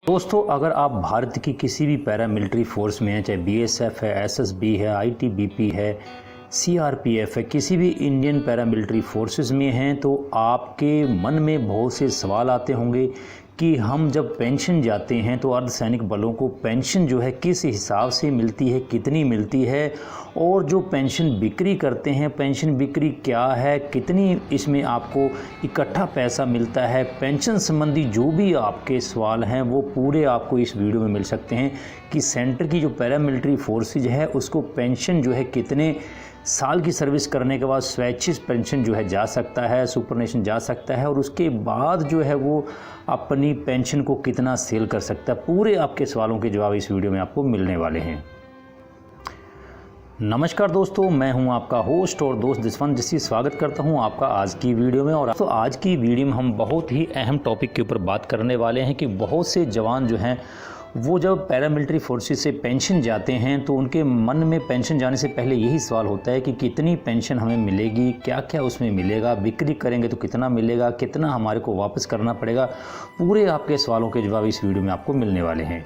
दोस्तों, अगर आप भारत की किसी भी पैरामिलिट्री फोर्स में हैं, चाहे बीएसएफ है, एसएसबी है, आईटीबीपी है, सीआरपीएफ है, किसी भी इंडियन पैरामिलिट्री फोर्सेस में हैं, तो आपके मन में बहुत से सवाल आते होंगे कि हम जब पेंशन जाते हैं तो अर्धसैनिक बलों को पेंशन जो है किस हिसाब से मिलती है, कितनी मिलती है, और जो पेंशन बिक्री करते हैं पेंशन बिक्री क्या है, कितनी इसमें आपको इकट्ठा पैसा मिलता है। पेंशन संबंधी जो भी आपके सवाल हैं वो पूरे आपको इस वीडियो में मिल सकते हैं कि सेंटर की जो पैरामिलिट्री फोर्सेज है उसको पेंशन जो है कितने साल की सर्विस करने के बाद स्वैच्छिक पेंशन जो है जा सकता है, सुपरनेशन जा सकता है, और उसके बाद जो है वो अपनी पेंशन को कितना सेल कर सकता है। पूरे आपके सवालों के जवाब इस वीडियो में आपको मिलने वाले हैं। नमस्कार दोस्तों, मैं हूं आपका होस्ट और दोस्त जसवंत जस्सी। स्वागत करता हूं आपका आज की वीडियो में। और तो आज की वीडियो में हम बहुत ही अहम टॉपिक के ऊपर बात करने वाले हैं कि बहुत से जवान जो हैं वो जब पैरामिलिट्री फोर्सेस से पेंशन जाते हैं तो उनके मन में पेंशन जाने से पहले यही सवाल होता है कि कितनी पेंशन हमें मिलेगी, क्या क्या उसमें मिलेगा, बिक्री करेंगे तो कितना मिलेगा, कितना हमारे को वापस करना पड़ेगा। पूरे आपके सवालों के जवाब इस वीडियो में आपको मिलने वाले हैं।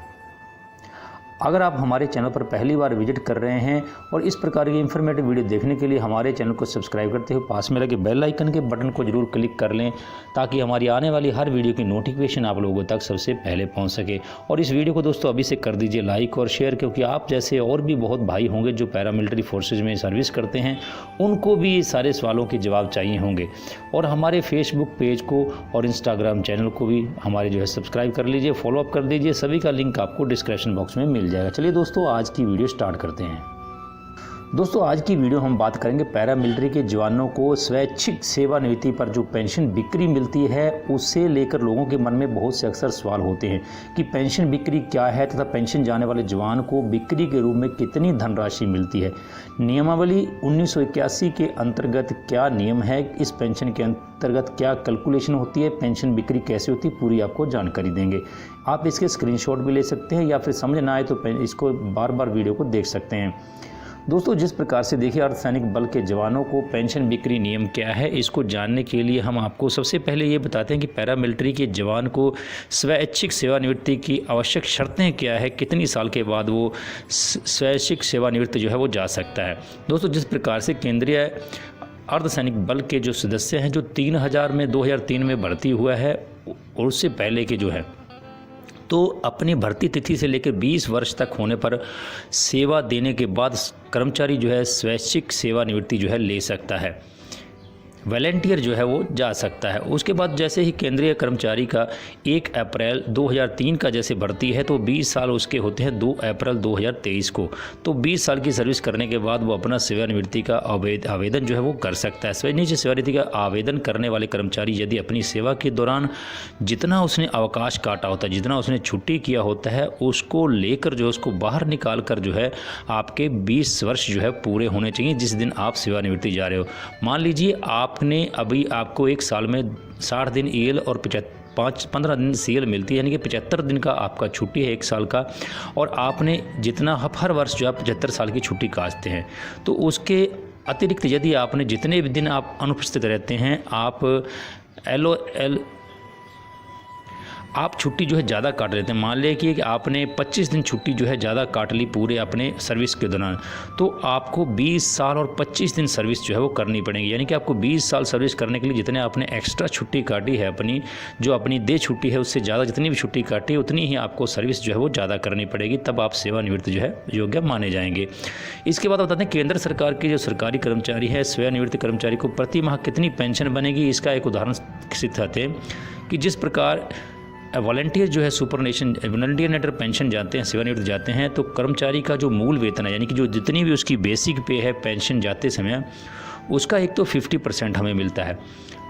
अगर आप हमारे चैनल पर पहली बार विजिट कर रहे हैं और इस प्रकार की इंफॉर्मेटिव वीडियो देखने के लिए हमारे चैनल को सब्सक्राइब करते हुए पास में लगे बेल आइकन के बटन को जरूर क्लिक कर लें, ताकि हमारी आने वाली हर वीडियो की नोटिफिकेशन आप लोगों तक सबसे पहले पहुंच सके। और इस वीडियो को दोस्तों अभी से कर दीजिए लाइक और शेयर, क्योंकि आप जैसे और भी बहुत भाई होंगे जो पैरामिलिट्री फोर्सेज में सर्विस करते हैं, उनको भी सारे सवालों के जवाब चाहिए होंगे। और हमारे फेसबुक पेज को और इंस्टाग्राम चैनल को भी हमारे जो है सब्सक्राइब कर लीजिए, फॉलोअप कर दीजिए। सभी का लिंक आपको डिस्क्रिप्शन बॉक्स में मिल जाएगा। चलिए दोस्तों, आज की वीडियो स्टार्ट करते हैं। दोस्तों, आज की वीडियो हम बात करेंगे पैरामिलिट्री के जवानों को स्वैच्छिक सेवानिवृत्ति पर जो पेंशन बिक्री मिलती है उससे लेकर लोगों के मन में बहुत से अक्सर सवाल होते हैं कि पेंशन बिक्री क्या है तथा पेंशन जाने वाले जवान को बिक्री के रूप में कितनी धनराशि मिलती है। नियमावली 1981 के अंतर्गत क्या नियम है, इस पेंशन के अंतर्गत क्या कैलकुलेशन होती है, पेंशन बिक्री कैसे होती है, पूरी आपको जानकारी देंगे। आप इसके स्क्रीनशॉट भी ले सकते हैं या फिर समझ ना आए तो इसको बार बार वीडियो को देख सकते हैं। दोस्तों, जिस प्रकार से देखिए अर्धसैनिक बल के जवानों को पेंशन बिक्री नियम क्या है, इसको जानने के लिए हम आपको सबसे पहले ये बताते हैं कि पैरामिलिट्री के जवान को स्वैच्छिक सेवानिवृत्ति की आवश्यक शर्तें क्या है, कितनी साल के बाद वो स्वैच्छिक सेवानिवृत्ति जो है वो जा सकता है। दोस्तों, जिस प्रकार से केंद्रीय अर्धसैनिक बल के जो सदस्य हैं जो 3000 में 2003 में भर्ती हुआ है और उससे पहले के जो है तो अपनी भर्ती तिथि से लेकर 20 वर्ष तक होने पर सेवा देने के बाद कर्मचारी जो है स्वैच्छिक सेवानिवृत्ति जो है ले सकता है, वॉलंटियर जो है वो जा सकता है। उसके बाद जैसे ही केंद्रीय कर्मचारी का 1 अप्रैल 2003 का जैसे भर्ती है तो 20 साल उसके होते हैं 2 अप्रैल 2023 को। तो 20 साल की सर्विस करने के बाद वो अपना सेवानिवृत्ति का आवेदन जो है वो कर सकता है। स्वैच्छिक सेवानिवृत्ति का आवेदन करने वाले कर्मचारी यदि अपनी सेवा के दौरान जितना उसने अवकाश काटा होता है, जितना उसने छुट्टी किया होता है, उसको लेकर जो उसको बाहर निकाल कर जो है आपके 20 वर्ष जो है पूरे होने चाहिए जिस दिन आप सेवानिवृत्ति जा रहे हो। मान लीजिए आपने अभी आपको एक साल में 60 दिन ईएल और 15 दिन सीएल मिलती है, यानी कि 75 दिन का आपका छुट्टी है एक साल का, और आपने जितना हर वर्ष जो आप 75 साल की छुट्टी काटते हैं, तो उसके अतिरिक्त यदि आपने जितने भी दिन आप अनुपस्थित रहते हैं आप छुट्टी जो है ज़्यादा काट लेते हैं। मान लें कि आपने 25 दिन छुट्टी जो है ज़्यादा काट ली पूरे अपने सर्विस के दौरान, तो आपको 20 साल और 25 दिन सर्विस जो है वो करनी पड़ेगी। यानी कि आपको 20 साल सर्विस करने के लिए जितने आपने एक्स्ट्रा छुट्टी काटी है, अपनी जो अपनी दे छुट्टी है उससे ज़्यादा जितनी भी छुट्टी काटी है उतनी ही आपको सर्विस जो है वो ज़्यादा करनी पड़ेगी, तब आप सेवानिवृत्त जो है योग्य माने जाएंगे। इसके बाद बताते हैं केंद्र सरकार के जो सरकारी कर्मचारी है, सेवानिवृत्त कर्मचारी को प्रति माह कितनी पेंशन बनेगी। इसका एक उदाहरण सिखाते हैं कि जिस प्रकार वॉलंटियर जो है सुपरनेशन वॉलंटियर पेंशन जाते हैं, सेवानिवृत्त जाते हैं, तो कर्मचारी का जो मूल वेतन है, यानी कि जो जितनी भी उसकी बेसिक पे है पेंशन जाते समय, उसका एक तो 50% हमें मिलता है,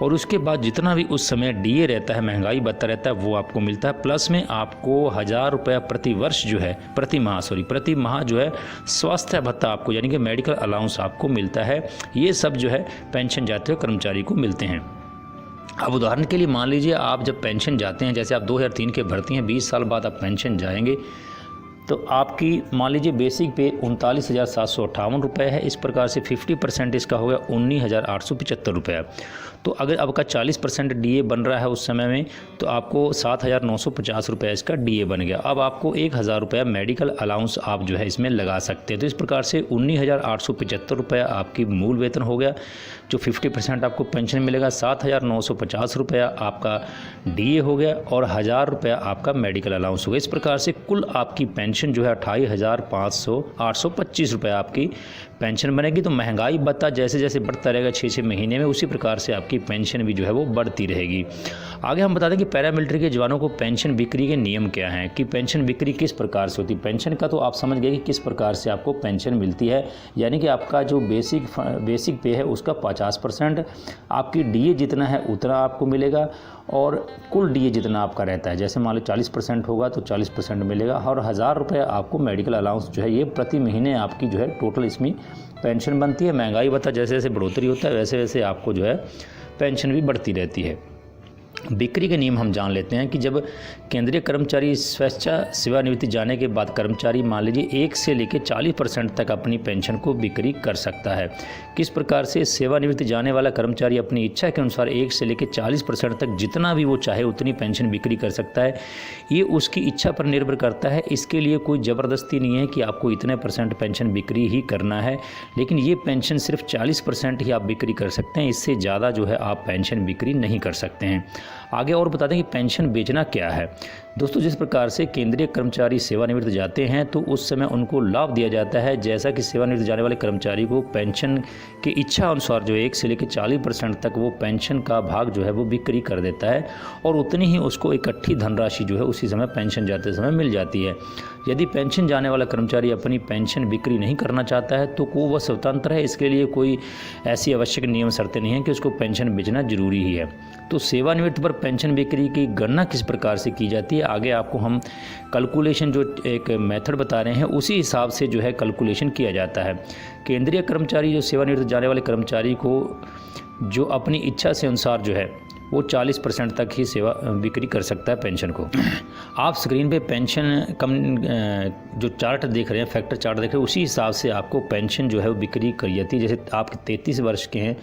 और उसके बाद जितना भी उस समय डीए रहता है, महंगाई भत्ता रहता है, वो आपको मिलता है। प्लस में आपको 1000 रुपया प्रति वर्ष जो है प्रति माह जो है स्वास्थ्य भत्ता आपको, यानी कि मेडिकल अलाउंस आपको मिलता है। ये सब जो है पेंशन जाते हुए कर्मचारी को मिलते हैं। अब उदाहरण के लिए मान लीजिए आप जब पेंशन जाते हैं, जैसे आप 2003 के भर्ती हैं, 20 साल बाद आप पेंशन जाएंगे, तो आपकी मान लीजिए बेसिक पे 39,758 रुपये है। इस प्रकार से 50% इसका हो गया 19,875 रुपये। तो अगर आपका 40% DA बन रहा है उस समय में तो आपको 7,950 रुपये इसका DA बन गया। अब आपको 1,000 रुपया मेडिकल अलाउंस आप जो है इसमें लगा सकते हैं। तो इस प्रकार से 19,875 रुपया आपकी मूल वेतन हो गया, जो 50% आपको पेंशन मिलेगा, 7,950 रुपया आपका DA हो गया और 1,000 रुपया आपका मेडिकल अलाउंस हो गया। इस प्रकार से कुल आपकी पेंशन जो है 28,825 रुपया आपकी पेंशन बनेगी। तो महंगाई भत्ता जैसे जैसे बढ़ता रहेगा 6-6 महीने में, उसी प्रकार से आपकी पेंशन भी जो है वो बढ़ती रहेगी। आगे हम बता दें कि पैरामिलिट्री के जवानों को पेंशन बिक्री के नियम क्या हैं, कि पेंशन बिक्री किस प्रकार से होती है। पेंशन का तो आप समझ गए कि किस प्रकार से आपको पेंशन मिलती है, यानी कि आपका जो बेसिक पे है उसका 50%, आपकी DA जितना है उतना आपको मिलेगा और कुल DA जितना आपका रहता है, जैसे मान लो 40% होगा तो 40% मिलेगा और 1,000 रुपये आपको मेडिकल अलाउंस जो है ये प्रति महीने आपकी जो है टोटल इसमें पेंशन बनती है। महंगाई भत्ता जैसे जैसे बढ़ोतरी होता है वैसे वैसे आपको जो है पेंशन भी बढ़ती रहती है। बिक्री के नियम हम जान लेते हैं कि जब केंद्रीय कर्मचारी स्वेच्छा सेवानिवृत्ति जाने के बाद कर्मचारी मान लीजिए 1 से लेकर 40% तक अपनी पेंशन को बिक्री कर सकता है। किस प्रकार से? सेवानिवृत्ति जाने वाला कर्मचारी अपनी इच्छा के अनुसार 1 से लेकर 40% तक जितना भी वो चाहे उतनी पेंशन बिक्री कर सकता है। ये उसकी इच्छा पर निर्भर करता है, इसके लिए कोई ज़बरदस्ती नहीं है कि आपको इतने % पेंशन बिक्री ही करना है, लेकिन ये पेंशन सिर्फ 40% ही आप बिक्री कर सकते हैं, इससे ज़्यादा जो है आप पेंशन बिक्री नहीं कर सकते हैं। आगे और बता दें कि पेंशन बेचना क्या है। दोस्तों, जिस प्रकार से केंद्रीय कर्मचारी सेवानिवृत्त जाते हैं तो उस समय उनको लाभ दिया जाता है, जैसा कि सेवानिवृत्त जाने वाले कर्मचारी को पेंशन की इच्छा अनुसार जो 1 से लेकर 40% तक वो पेंशन का भाग जो है वो बिक्री कर देता है और उतनी ही उसको इकट्ठी धनराशि जो है उसी समय पेंशन जाते समय मिल जाती है। यदि पेंशन जाने वाला कर्मचारी अपनी पेंशन बिक्री नहीं करना चाहता है तो वह स्वतंत्र है, इसके लिए कोई ऐसी आवश्यक नियम शर्तें नहीं हैं कि उसको पेंशन बेचना जरूरी ही है। तो सेवानिवृत्ति पर पेंशन बिक्री की गणना किस प्रकार से की जाती है, आगे आपको हम कैलकुलेशन जो एक मेथड बता रहे हैं उसी हिसाब से जो है कैलकुलेशन किया जाता है। केंद्रीय कर्मचारी जो सेवानिवृत्त जाने वाले कर्मचारी को जो अपनी इच्छा से अनुसार जो है वो 40% तक ही सेवा बिक्री कर सकता है पेंशन को। आप स्क्रीन पे पेंशन कम जो चार्ट देख रहे हैं, फैक्टर चार्ट देख रहे हैं, उसी हिसाब से आपको पेंशन जो है वो बिक्री करी जाती है। जैसे आप 33 वर्ष के हैं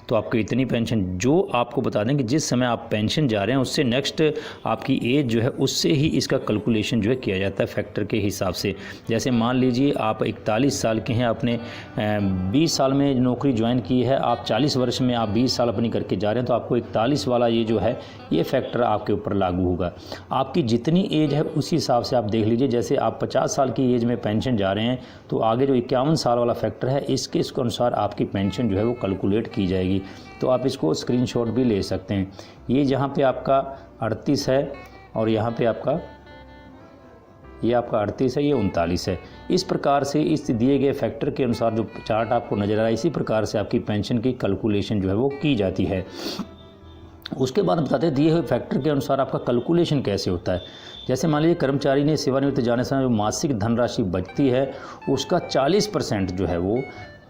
तो आपको इतनी पेंशन, जो आपको बता दें कि जिस समय आप पेंशन जा रहे हैं उससे नेक्स्ट आपकी एज जो है उससे ही इसका कैलकुलेशन जो है किया जाता है फैक्टर के हिसाब से। जैसे मान लीजिए आप 41 साल के हैं, आपने 20 साल में नौकरी ज्वाइन की है, आप 40 वर्ष में आप 20 साल अपनी करके जा रहे हैं तो आपको 41 वाला ये जो है ये फैक्टर आपके ऊपर लागू होगा। आपकी जितनी एज है उसी हिसाब से आप देख लीजिए। जैसे आप 50 साल की एज में पेंशन जा रहे हैं तो आगे जो 51 साल वाला फैक्टर है इसके अनुसार आपकी पेंशन जो है वो कैलकुलेट की जाएगी। तो आप इसको स्क्रीनशॉट भी ले सकते हैं। ये जहाँ पे आपका 38 है और यहाँ पे आपका ये आपका 38 है, ये 39 है। इस प्रकार से इस दिए गए फैक्टर के अनुसार जो चार्ट आपको नजर आ रहा है इसी प्रकार से आपकी पेंशन की कैलकुलेशन जो है वो की जाती है। उसके बाद बताते हैं दिए हुए फैक्टर के अनुसार आपका कैलकुलेशन कैसे होता है। जैसे मान लीजिए कर्मचारी ने सेवानिवृत्त जाने समय जो मासिक धनराशि बचती है उसका 40% जो है वो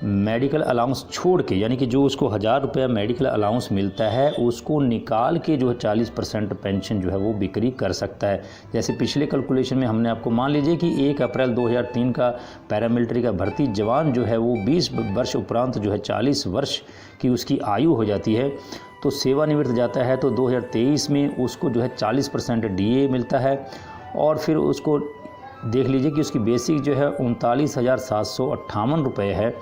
मेडिकल अलाउंस छोड़ के, यानी कि जो उसको 1,000 रुपया मेडिकल अलाउंस मिलता है उसको निकाल के जो है 40% पेंशन जो है वो बिक्री कर सकता है। जैसे पिछले कैलकुलेशन में हमने आपको मान लीजिए कि 1 अप्रैल 2003 का पैरामिलिट्री का भर्ती जवान जो है वो 20 वर्ष उपरांत जो है 40 वर्ष की उसकी आयु हो जाती है तो सेवानिवृत्त जाता है तो 2023 में उसको जो है 40% DA मिलता है और फिर उसको देख लीजिए कि उसकी बेसिक जो है 39,758 रुपये है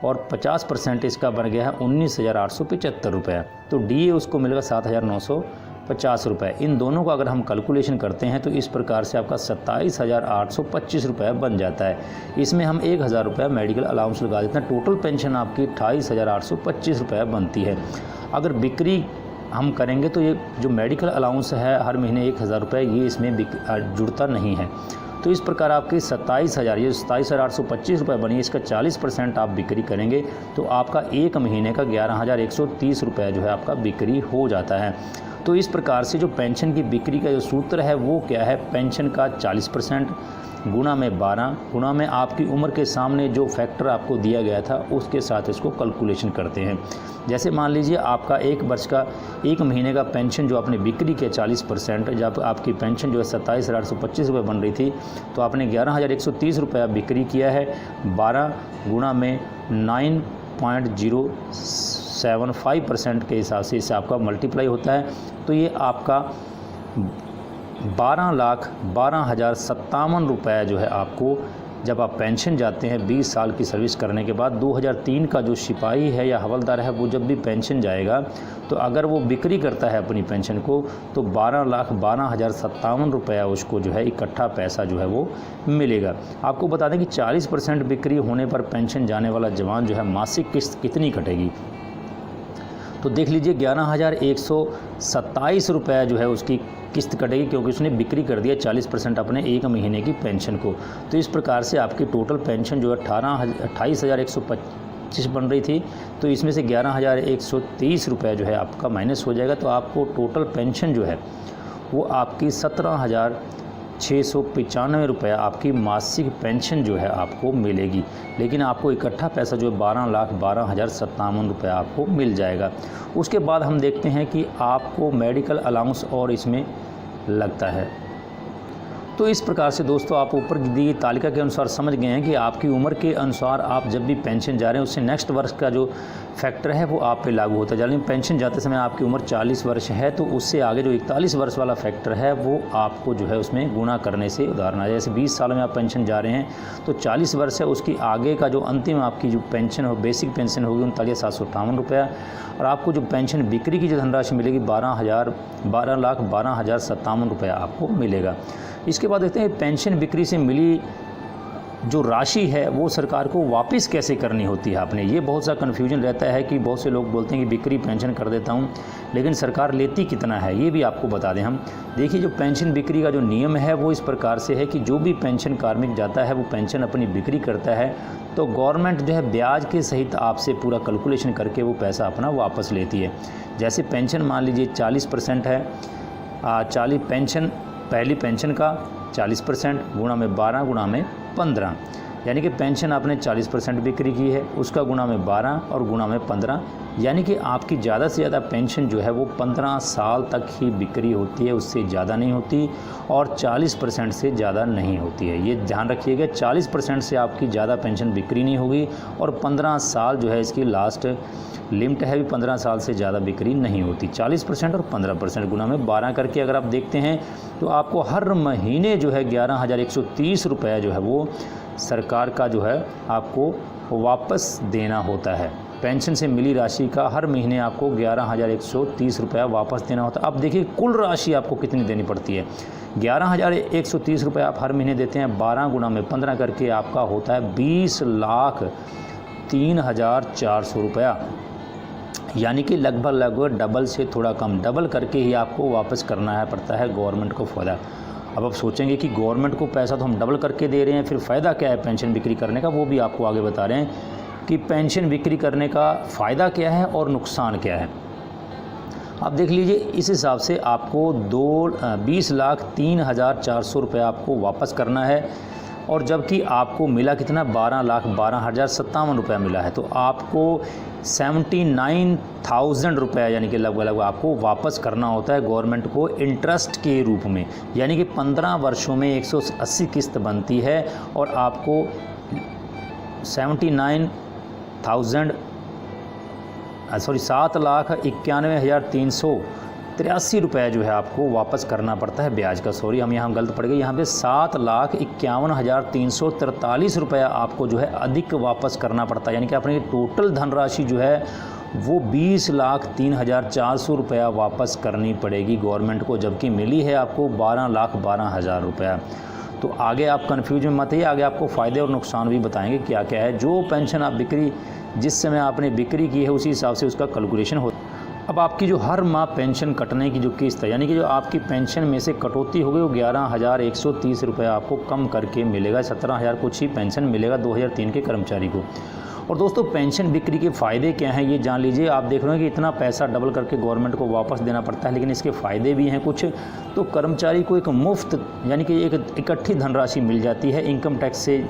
और 50% इसका बन गया है 19,875 रुपये। तो DA उसको मिलेगा 7,950 रुपये। इन दोनों का अगर हम कैलकुलेशन करते हैं तो इस प्रकार से आपका 27,825 रुपये बन जाता है। इसमें हम 1,000 रुपये मेडिकल अलाउंस लगा देते हैं, टोटल पेंशन आपकी 28,825 रुपये बनती है। अगर बिक्री हम करेंगे तो ये जो मेडिकल अलाउंस है हर महीने 1,000 रुपये ये इसमें जुड़ता नहीं है। तो इस प्रकार आपकी 27,000 ये 27,825 रुपये बनी, इसका 40% आप बिक्री करेंगे तो आपका एक महीने का 11,130 रुपये जो है आपका बिक्री हो जाता है। तो इस प्रकार से जो पेंशन की बिक्री का जो सूत्र है वो क्या है, पेंशन का 40% गुणा में 12 गुणा में आपकी उम्र के सामने जो फैक्टर आपको दिया गया था उसके साथ इसको कैलकुलेशन करते हैं। जैसे मान लीजिए आपका 1 वर्ष का 1 महीने का पेंशन जो आपने बिक्री किया 40%, जब आपकी पेंशन जो है 27,825 रुपये बन रही थी तो आपने 11,130 रुपये बिक्री किया है। 12 गुणा में 9 0.075% के हिसाब से इससे आपका मल्टीप्लाई होता है। तो ये आपका 12,12,57 रुपये जो है आपको जब आप पेंशन जाते हैं 20 साल की सर्विस करने के बाद, 2003 का जो सिपाही है या हवलदार है वो जब भी पेंशन जाएगा तो अगर वो बिक्री करता है अपनी पेंशन को तो 12,12,57 रुपया उसको जो है इकट्ठा पैसा जो है वो मिलेगा। आपको बता दें कि 40% बिक्री होने पर पेंशन जाने वाला जवान जो है मासिक किस्त कितनी कटेगी, तो देख लीजिए 11,127 रुपये जो है उसकी किस्त कटेगी, क्योंकि उसने बिक्री कर दिया 40% अपने एक महीने की पेंशन को। तो इस प्रकार से आपकी टोटल पेंशन जो है 28,125 बन रही थी, तो इसमें से 11,123 रुपये जो है आपका माइनस हो जाएगा। तो आपको टोटल पेंशन जो है वो आपकी 17,695 रुपये आपकी मासिक पेंशन जो है आपको मिलेगी। लेकिन आपको इकट्ठा पैसा जो है 12,12,57 रुपये आपको मिल जाएगा। उसके बाद हम देखते हैं कि आपको मेडिकल अलाउंस और इसमें लगता है। तो इस प्रकार से दोस्तों आप ऊपर दी गई तालिका के अनुसार समझ गए हैं कि आपकी उम्र के अनुसार आप जब भी पेंशन जा रहे हैं उससे नेक्स्ट वर्ष का जो फैक्टर है वो आप पे लागू होता है। यानी पेंशन जाते समय आपकी उम्र 40 वर्ष है तो उससे आगे जो 41 वर्ष वाला फैक्टर है वो आपको जो है उसमें गुणा करने से, उदाहरण जैसे 20 साल में आप पेंशन जा रहे हैं तो 40 वर्ष है, उसकी आगे का जो अंतिम आपकी जो पेंशन हो, बेसिक पेंशन होगी 39,758 रुपया, और आपको जो पेंशन बिक्री की जो धनराशि मिलेगी 12,12,57 रुपया आपको मिलेगा। इसके बाद देखते हैं पेंशन बिक्री से मिली जो राशि है वो सरकार को वापस कैसे करनी होती है। आपने ये बहुत सा कन्फ्यूजन रहता है कि बहुत से लोग बोलते हैं कि बिक्री पेंशन कर देता हूँ, लेकिन सरकार लेती कितना है ये भी आपको बता दें हम। देखिए जो पेंशन बिक्री का जो नियम है वो इस प्रकार से है कि जो भी पेंशन कार्मिक जाता है वो पेंशन अपनी बिक्री करता है तो गवर्नमेंट जो है ब्याज के सहित आपसे पूरा कैलकुलेशन करके वो पैसा अपना वापस लेती है। जैसे पेंशन मान लीजिए 40% है, 40 पेंशन पहली पेंशन का 40% गुणा में 12 गुणा में 15, यानी कि पेंशन आपने 40% बिक्री की है, उसका गुणा में 12 और गुणा में 15, यानी कि आपकी ज़्यादा से ज़्यादा पेंशन जो है वो 15 साल तक ही बिक्री होती है, उससे ज़्यादा नहीं होती और 40% से ज़्यादा नहीं होती है। ये ध्यान रखिएगा, 40% से आपकी ज़्यादा पेंशन बिक्री नहीं होगी और 15 साल जो है इसकी लास्ट लिमिट है भी 15 साल से ज़्यादा बिक्री नहीं होती। 40% और 15% गुना में 12 करके अगर आप देखते हैं तो आपको हर महीने जो है 11,130 रुपये जो है वो सरकार का जो है आपको वापस देना होता है। पेंशन से मिली राशि का हर महीने आपको 11,130 रुपया वापस देना होता है। अब देखिए कुल राशि आपको कितनी देनी पड़ती है। 11,130 रुपये आप हर महीने देते हैं, 12 गुना में 15 करके आपका होता है 20,03,400 रुपया, यानी कि लगभग डबल से थोड़ा कम, डबल करके ही आपको वापस करना है पड़ता है गवर्नमेंट को फ़ायदा। अब आप सोचेंगे कि गवर्नमेंट को पैसा तो हम डबल करके दे रहे हैं, फिर फ़ायदा क्या है पेंशन बिक्री करने का, वो भी आपको आगे बता रहे हैं कि पेंशन बिक्री करने का फ़ायदा क्या है और नुकसान क्या है। आप देख लीजिए, इस हिसाब से आपको 20,03,400 रुपये आपको वापस करना है और जबकि आपको मिला कितना 12,12,57 रुपया मिला है, तो आपको 79,000 रुपया यानी कि लगभग आपको वापस करना होता है गवर्नमेंट को इंटरेस्ट के रूप में, यानी कि 15 वर्षों में 180 किस्त बनती है और आपको 7,91,383 रुपये जो है आपको वापस करना पड़ता है ब्याज का। सॉरी, हम यहाँ गलत पड़ गए, यहाँ पे 7,51,343 रुपया आपको जो है अधिक वापस करना पड़ता है, यानी कि अपनी टोटल धनराशि जो है वो 20,03,400 रुपया वापस करनी पड़ेगी गवर्नमेंट को, जबकि मिली है आपको 12,12,000 रुपया। तो आगे आप कन्फ्यूज में मत आइए, आगे आपको फ़ायदे और नुकसान भी बताएंगे क्या क्या है। जो पेंशन आप बिक्री जिस समय आपने बिक्री की है उसी हिसाब से उसका कैलकुलेशन होता है। अब आपकी जो हर माह पेंशन कटने की जो किस्त है, यानी कि जो आपकी पेंशन में से कटौती हो गई वो 11,130 रुपये आपको कम करके मिलेगा। 17,000 कुछ ही पेंशन मिलेगा 2003 के कर्मचारी को। और दोस्तों पेंशन बिक्री के फ़ायदे क्या हैं ये जान लीजिए। आप देख रहे हैं कि इतना पैसा डबल करके गवर्नमेंट को वापस देना पड़ता है, लेकिन इसके फ़ायदे भी हैं कुछ। तो कर्मचारी को एक मुफ्त यानी कि एक इकट्ठी धनराशि मिल जाती है, इनकम टैक्स से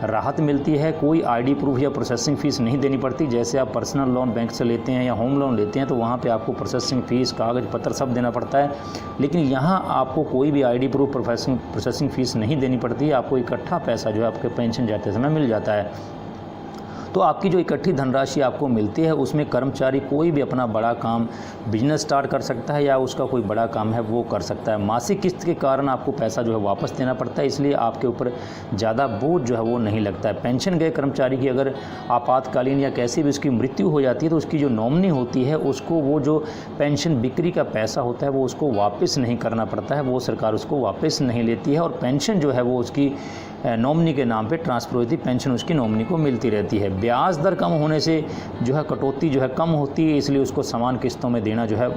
राहत मिलती है, कोई आईडी प्रूफ या प्रोसेसिंग फ़ीस नहीं देनी पड़ती। जैसे आप पर्सनल लोन बैंक से लेते हैं या होम लोन लेते हैं तो वहाँ पे आपको प्रोसेसिंग फ़ीस, कागज़ पत्र सब देना पड़ता है, लेकिन यहाँ आपको कोई भी आईडी प्रूफ प्रोसेसिंग फ़ीस नहीं देनी पड़ती है। आपको इकट्ठा पैसा जो है आपके पेंशन जाते समय मिल जाता है। तो आपकी जो इकट्ठी धनराशि आपको मिलती है उसमें कर्मचारी कोई भी अपना बड़ा काम, बिजनेस स्टार्ट कर सकता है या उसका कोई बड़ा काम है वो कर सकता है। मासिक किस्त के कारण आपको पैसा जो है वापस देना पड़ता है, इसलिए आपके ऊपर ज़्यादा बोझ जो है वो नहीं लगता है। पेंशन गए कर्मचारी की अगर आपातकालीन या कैसी भी उसकी मृत्यु हो जाती है तो उसकी जो नॉमिनी होती है उसको वो जो पेंशन बिक्री का पैसा होता है वो उसको वापस नहीं करना पड़ता है, वो सरकार उसको वापस नहीं लेती है और पेंशन जो है वो उसकी नॉमिनी के नाम पे ट्रांसफ़र होती है, पेंशन उसकी नॉमिनी को मिलती रहती है। ब्याज दर कम होने से जो है कटौती जो है कम होती है, इसलिए उसको समान किस्तों में देना जो है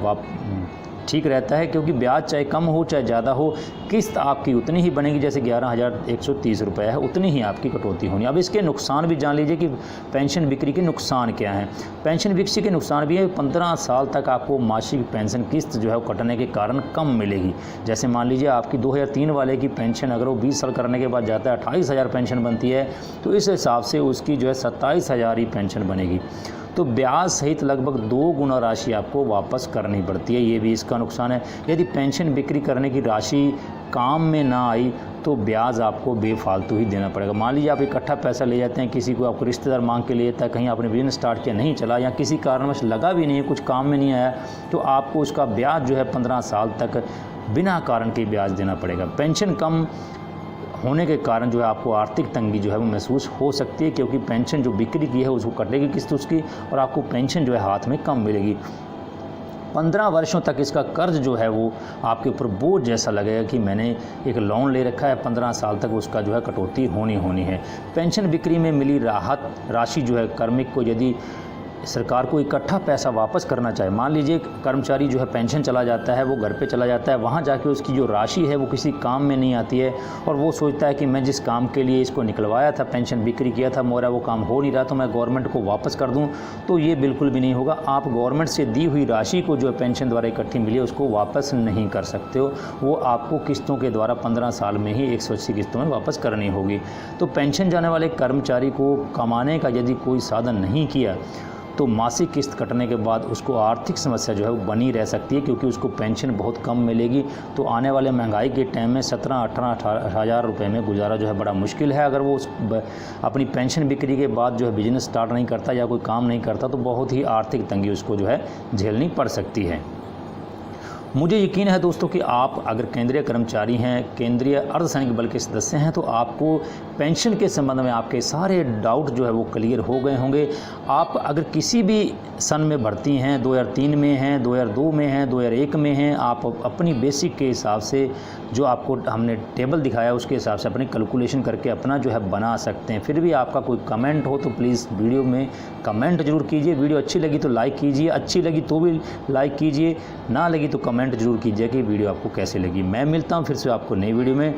ठीक रहता है, क्योंकि ब्याज चाहे कम हो चाहे ज़्यादा हो, किस्त आपकी उतनी ही बनेगी। जैसे 11,130 रुपये है उतनी ही आपकी कटौती होनी। अब इसके नुकसान भी जान लीजिए कि पेंशन बिक्री के नुकसान क्या हैं। पेंशन बिक्री के नुकसान भी है 15 साल तक आपको मासिक पेंशन किस्त जो है वो कटने के कारण कम मिलेगी। जैसे मान लीजिए आपकी 2003 वाले की पेंशन अगर वो 20 साल करने के बाद जाता है 28,000 पेंशन बनती है, तो इस हिसाब से उसकी जो है 27,000 ही पेंशन बनेगी। तो ब्याज सहित लगभग 2 गुना राशि आपको वापस करनी पड़ती है, ये भी इसका नुकसान है। यदि पेंशन बिक्री करने की राशि काम में ना आई तो ब्याज आपको बेफालतू ही देना पड़ेगा। मान लीजिए आप इकट्ठा पैसा ले जाते हैं, किसी को आपको रिश्तेदार मांग के ले जाता है, कहीं आपने बिजनेस स्टार्ट किया नहीं चला या किसी कारणवश लगा भी नहीं है, कुछ काम में नहीं आया, तो आपको उसका ब्याज जो है 15 साल तक बिना कारण के ब्याज देना पड़ेगा। पेंशन कम होने के कारण जो है आपको आर्थिक तंगी जो है वो महसूस हो सकती है, क्योंकि पेंशन जो बिक्री की है उसको कटेगी किस्त उसकी और आपको पेंशन जो है हाथ में कम मिलेगी। 15 वर्षों तक इसका कर्ज जो है वो आपके ऊपर बोझ जैसा लगेगा कि मैंने एक लोन ले रखा है, 15 साल तक उसका जो है कटौती होनी है। पेंशन बिक्री में मिली राहत राशि जो है कार्मिक को यदि सरकार को इकट्ठा पैसा वापस करना चाहे, मान लीजिए कर्मचारी जो है पेंशन चला जाता है, वो घर पे चला जाता है, वहाँ जाके उसकी जो राशि है वो किसी काम में नहीं आती है और वो सोचता है कि मैं जिस काम के लिए इसको निकलवाया था, पेंशन बिक्री किया था, मेरा वो काम हो नहीं रहा तो मैं गवर्नमेंट को वापस कर दूँ, तो ये बिल्कुल भी नहीं होगा। आप गवर्नमेंट से दी हुई राशि को जो है पेंशन द्वारा इकट्ठी मिली है उसको वापस नहीं कर सकते हो, वो आपको किस्तों के द्वारा 15 साल में ही 180 किस्तों में वापस करनी होगी। तो पेंशन जाने वाले कर्मचारी को कमाने का यदि कोई साधन नहीं किया तो मासिक किस्त कटने के बाद उसको आर्थिक समस्या जो है वो बनी रह सकती है, क्योंकि उसको पेंशन बहुत कम मिलेगी। तो आने वाले महंगाई के टाइम में 17-18 हज़ार रुपये में गुजारा जो है बड़ा मुश्किल है। अगर वो अपनी पेंशन बिक्री के बाद जो है बिजनेस स्टार्ट नहीं करता या कोई काम नहीं करता तो बहुत ही आर्थिक तंगी उसको जो है झेलनी पड़ सकती है। मुझे यकीन है दोस्तों कि आप अगर केंद्रीय कर्मचारी हैं, केंद्रीय अर्धसैनिक बल के सदस्य हैं, तो आपको पेंशन के संबंध में आपके सारे डाउट जो है वो क्लियर हो गए होंगे। आप अगर किसी भी सन में भर्ती हैं, 2003 में हैं, 2002 में हैं, 2001 में हैं, आप अपनी बेसिक के हिसाब से जो आपको हमने टेबल दिखाया उसके हिसाब से अपनी कैलकुलेशन करके अपना जो है बना सकते हैं। फिर भी आपका कोई कमेंट हो तो प्लीज़ वीडियो में कमेंट जरूर कीजिए। वीडियो अच्छी लगी तो लाइक कीजिए, अच्छी लगी तो भी लाइक कीजिए, ना लगी तो कमेंट जरूर कीजिए कि वीडियो आपको कैसे लगी। मैं मिलता हूँ फिर से आपको नई वीडियो में।